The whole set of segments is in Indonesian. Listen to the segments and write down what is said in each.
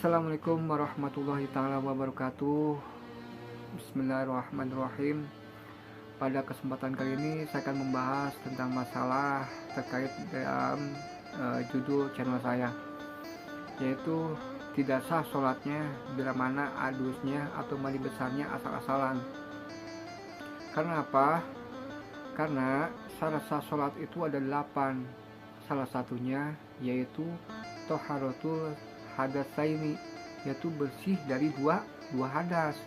Assalamualaikum warahmatullahi taala wabarakatuh. Bismillahirrahmanirrahim. Pada kesempatan kali ini saya akan membahas tentang masalah terkait dengan judul channel saya, yaitu tidak sah sholatnya bila mana adusnya atau mandi besarnya asal-asalan. Karena apa? Karena syarat sah sholat itu ada 8. Salah satunya yaitu toharatul hadasaini, yaitu bersih dari dua hadas,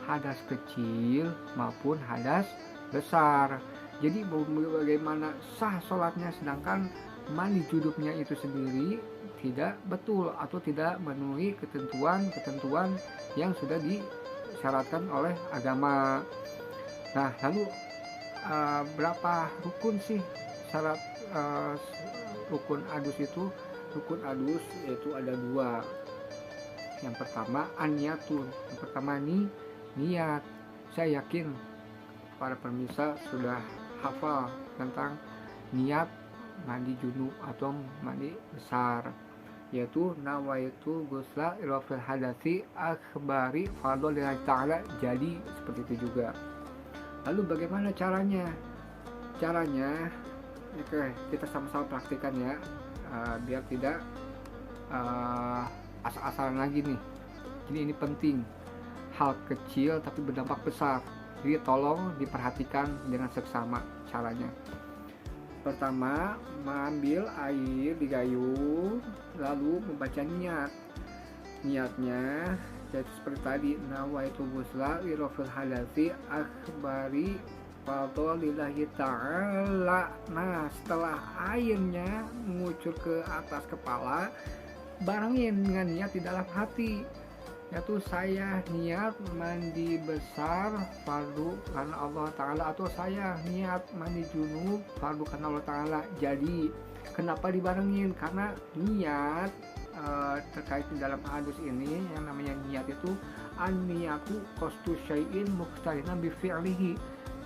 hadas kecil maupun hadas besar. Jadi bagaimana sah sholatnya sedangkan mandi junubnya itu sendiri tidak betul atau tidak memenuhi ketentuan yang sudah disyaratkan oleh agama. Nah, lalu berapa rukun sih syarat rukun adus itu? Rukun adus yaitu ada 2. Yang pertama an-niyatun. Yang pertama niat. Saya yakin para pemirsa sudah hafal tentang niat mandi junub atau mandi besar, yaitu nawaitu ghusla irafil hadasi akhbari fadlillahi ta'ala. Jadi seperti itu juga. Lalu bagaimana caranya? Oke, kita sama-sama praktikan ya, biar tidak asal-asalan lagi nih. Jadi ini penting, hal kecil tapi berdampak besar. Jadi tolong diperhatikan dengan seksama caranya. Pertama, mengambil air di gayung lalu membaca niatnya yaitu seperti tadi, nawaitu ghusla irafil hadasi akhbari fadlillahi ta'ala. Nah, setelah airnya mengucur ke atas kepala, barengin dengan niat di dalam hati, yaitu saya niat mandi besar fardu karena Allah Ta'ala, atau saya niat mandi junub fardu karena Allah Ta'ala. Jadi kenapa dibarengin? Karena niat terkait di dalam hadis ini yang namanya niat itu an-niyatu qasdu syai'in muqtarinan bi fi'lihi,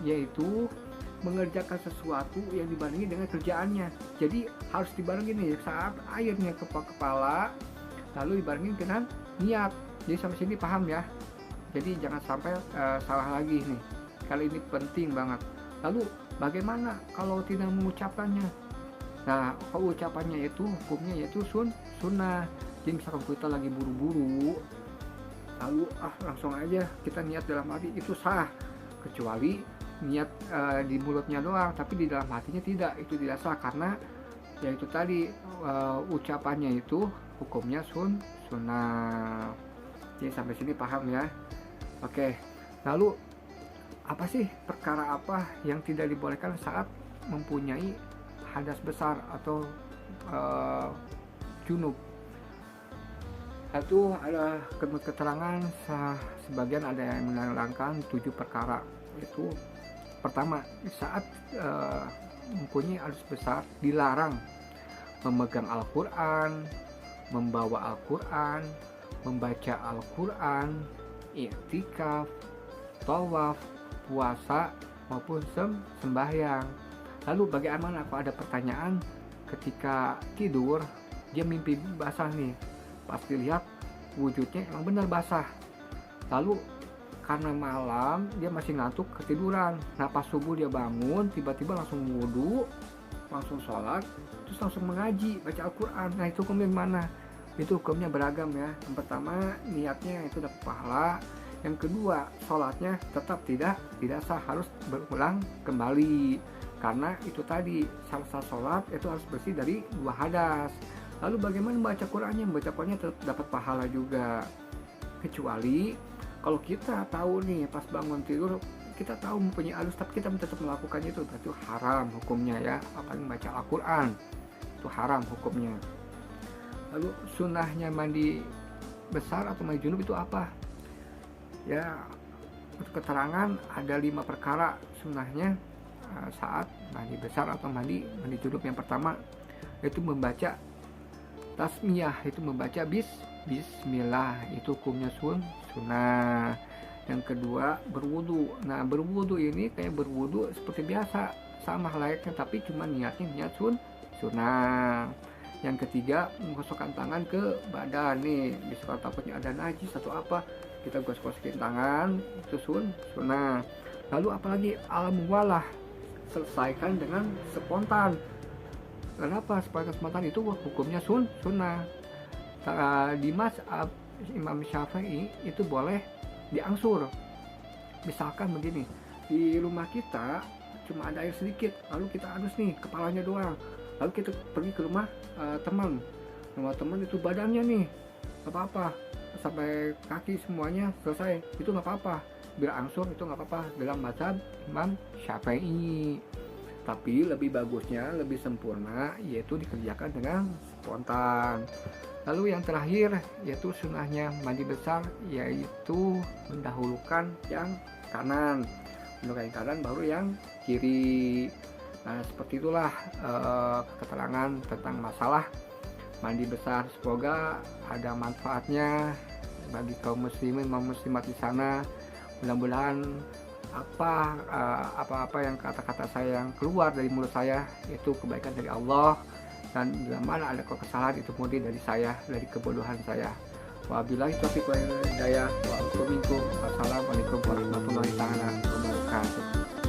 yaitu mengerjakan sesuatu yang dibarengi dengan kerjaannya. Jadi harus dibarengi nih saat airnya ke kepala lalu dibarengi dengan niat. Jadi sampai sini paham ya. Jadi jangan sampai salah lagi nih. Kali ini penting banget. Lalu bagaimana kalau tidak mengucapkannya? Nah, kalau ucapannya itu hukumnya yaitu sunnah. Jadi misalkan kita lagi buru-buru lalu langsung aja kita niat dalam hati, itu sah, kecuali niat di mulutnya doang tapi di dalam hatinya tidak, itu tidak sah karena yaitu tadi ucapannya itu hukumnya sunnah. Jadi sampai sini paham ya. Oke, lalu apa sih perkara apa yang tidak dibolehkan saat mempunyai hadas besar atau junub? Itu ada keterangan sebagian ada yang menerangkan 7 perkara. Itu pertama, saat mempunyai hadas besar dilarang memegang Al-Quran, membawa Al-Quran, membaca Al-Quran, i'tikaf, tawaf, puasa maupun sembahyang. Lalu bagaimana kalau ada pertanyaan ketika tidur dia mimpi basah nih, pasti lihat wujudnya emang benar basah. Lalu karena malam dia masih ngantuk ketiduran, nah pas subuh dia bangun tiba-tiba langsung wudu, langsung sholat, terus langsung mengaji baca Al-Quran. Nah itu hukumnya gimana? Itu hukumnya beragam ya. Yang pertama niatnya itu dapat pahala. Yang kedua sholatnya tetap tidak sah, harus berulang kembali karena itu tadi syarat sah sholat itu harus bersih dari 2 hadas. Lalu bagaimana membaca Qurannya? Membaca Qurannya tetap dapat pahala juga, kecuali kalau kita tahu nih pas bangun tidur kita tahu mempunyai halus tapi kita tetap melakukan itu, berarti haram hukumnya ya. Apalagi membaca Al-Quran itu haram hukumnya. Lalu sunnahnya mandi besar atau mandi junub itu apa? Ya, untuk keterangan ada 5 perkara sunnahnya saat mandi besar atau mandi junub. Yang pertama yaitu membaca tasmiyah, itu membaca bismillah, itu hukumnya sunnah. Yang kedua berwudu. Nah berwudu ini kayak berwudu seperti biasa sama layaknya tapi cuma niatnya niat sunnah. Yang ketiga, menggosokkan tangan ke badan nih, misalkan takutnya ada najis atau apa, kita gosok-gosokin tangan, itu sunnah. Lalu apalagi al-muwalah, selesaikan dengan spontan. Kenapa spontan itu hukumnya sunnah? Di mazhab Imam Syafi'i itu boleh diangsur. Misalkan begini, di rumah kita cuma ada air sedikit, lalu kita adus nih kepalanya doang, lalu kita pergi ke rumah teman itu badannya nih nggak apa-apa, sampai kaki semuanya selesai, itu nggak apa-apa, bila angsur itu nggak apa-apa dalam mazhab Imam Syafi'i. Tapi lebih bagusnya, lebih sempurna yaitu dikerjakan dengan spontan. Lalu yang terakhir yaitu sunnahnya mandi besar, yaitu mendahulukan yang kanan, yang kanan baru yang kiri. Nah, seperti itulah keterangan tentang masalah mandi besar. Semoga ada manfaatnya bagi kaum muslimin maupun muslimat di sana. Mudah-mudahan apa-apa yang kata-kata saya yang keluar dari mulut saya itu kebaikan dari Allah, dan bila mana ada kesalahan itu murni dari saya, dari kebodohan saya. Wabillahi taufiq wal hidayah. Wassalamualaikum warahmatullahi wabarakatuh.